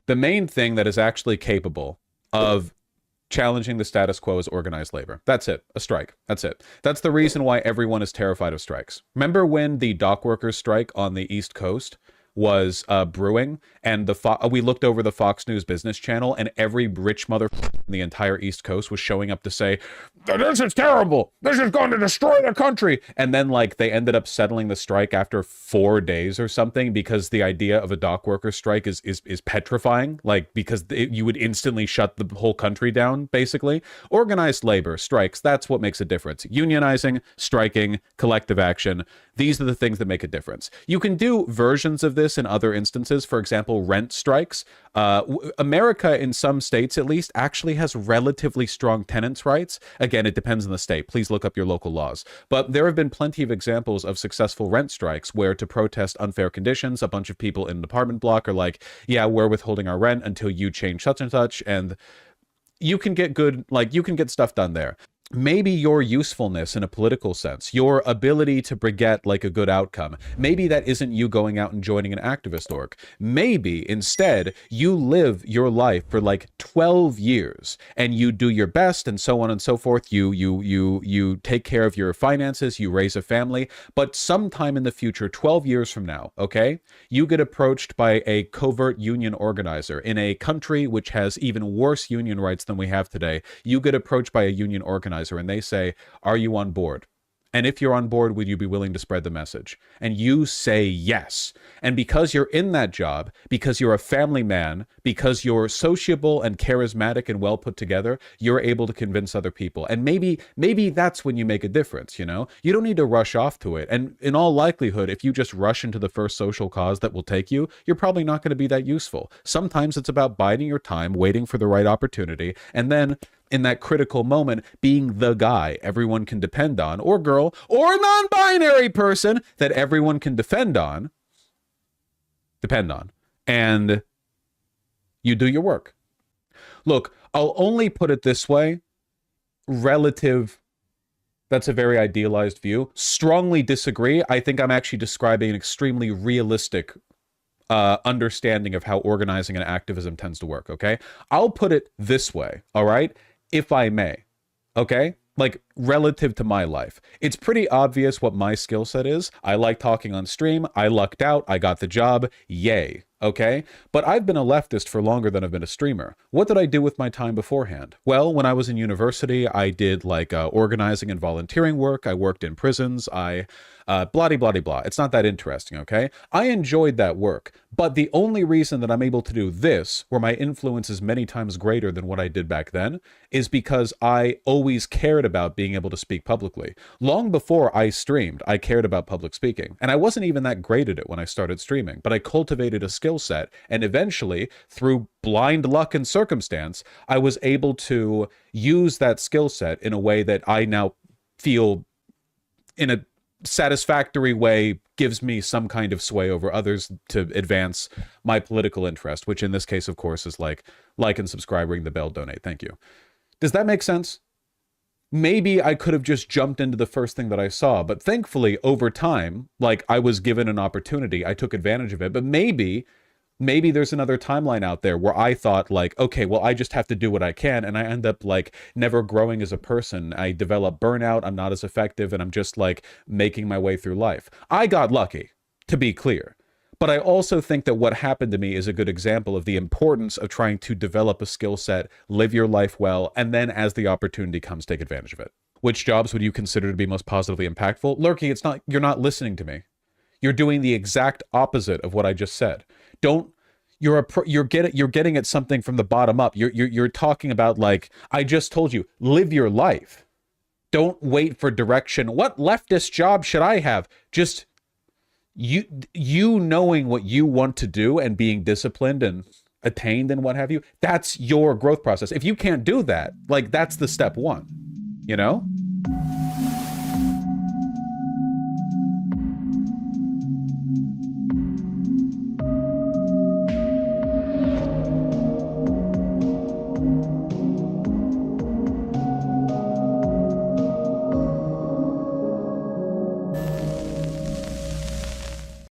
The main thing that is actually capable of challenging the status quo is organized labor. That's it. A strike. That's it. That's the reason why everyone is terrified of strikes. Remember when the dock workers strike on the East Coast was brewing, and we looked over the Fox News business channel, and every rich mother in the entire East Coast was showing up to say, this is terrible, this is going to destroy the country, and then like they ended up settling the strike after 4 days or something, because the idea of a dock worker strike is petrifying, like because you would instantly shut the whole country down. Basically, organized labor, strikes, that's what makes a difference. Unionizing, striking, collective action, these are the things that make a difference. You can do versions of this in other instances. For example, rent strikes. America, in some states at least, actually has relatively strong tenants' rights. Again, it depends on the state. Please look up your local laws. But there have been plenty of examples of successful rent strikes where, to protest unfair conditions, a bunch of people in an apartment block are like, yeah, we're withholding our rent until you change such and such, and you can get you can get stuff done there. Maybe your usefulness in a political sense, your ability to beget like a good outcome, maybe that isn't you going out and joining an activist org. Maybe instead you live your life for like 12 years and you do your best and so on and so forth. You take care of your finances, you raise a family, but sometime in the future, 12 years from now, okay, you get approached by a covert union organizer in a country which has even worse union rights than we have today. You get approached by a union organizer and they say, are you on board? And if you're on board, would you be willing to spread the message? And you say yes. And because you're in that job, because you're a family man, because you're sociable and charismatic and well put together, you're able to convince other people. And maybe that's when you make a difference, you know? You don't need to rush off to it. And in all likelihood, if you just rush into the first social cause that will take you, you're probably not going to be that useful. Sometimes it's about biding your time, waiting for the right opportunity, and then in that critical moment, being the guy everyone can depend on, or girl, or a non-binary person that everyone can depend on, and you do your work. Look, I'll only put it this way, relative, that's a very idealized view. Strongly disagree. I think I'm actually describing an extremely realistic understanding of how organizing and activism tends to work, okay? I'll put it this way, all right? If I may, okay? Like, relative to my life. It's pretty obvious what my skill set is. I like talking on stream. I lucked out. I got the job. Yay. Okay? But I've been a leftist for longer than I've been a streamer. What did I do with my time beforehand? Well, when I was in university, I did like organizing and volunteering work. I worked in prisons. I blah-de-blah-de-blah. It's not that interesting, okay? I enjoyed that work, but the only reason that I'm able to do this, where my influence is many times greater than what I did back then, is because I always cared about being able to speak publicly. Long before I streamed, I cared about public speaking, and I wasn't even that great at it when I started streaming, but I cultivated a skill set, and eventually, through blind luck and circumstance, I was able to use that skill set in a way that I now feel in a satisfactory way gives me some kind of sway over others to advance my political interest, which in this case, of course, is like and subscribe, ring the bell, donate. Thank you. Does that make sense? Maybe I could have just jumped into the first thing that I saw, but thankfully over time, like I was given an opportunity, I took advantage of it, but maybe there's another timeline out there where I thought like, okay, well, I just have to do what I can. And I end up like never growing as a person. I develop burnout. I'm not as effective. And I'm just like making my way through life. I got lucky, to be clear. But I also think that what happened to me is a good example of the importance of trying to develop a skill set, live your life well, and then as the opportunity comes, take advantage of it. Which jobs would you consider to be most positively impactful? Lurky, you're not listening to me. You're doing the exact opposite of what I just said. You're getting at something from the bottom up. You're talking about like, I just told you, live your life. Don't wait for direction. What leftist job should I have? Just you knowing what you want to do and being disciplined and attained and what have you, that's your growth process. If you can't do that, like that's the step one, you know?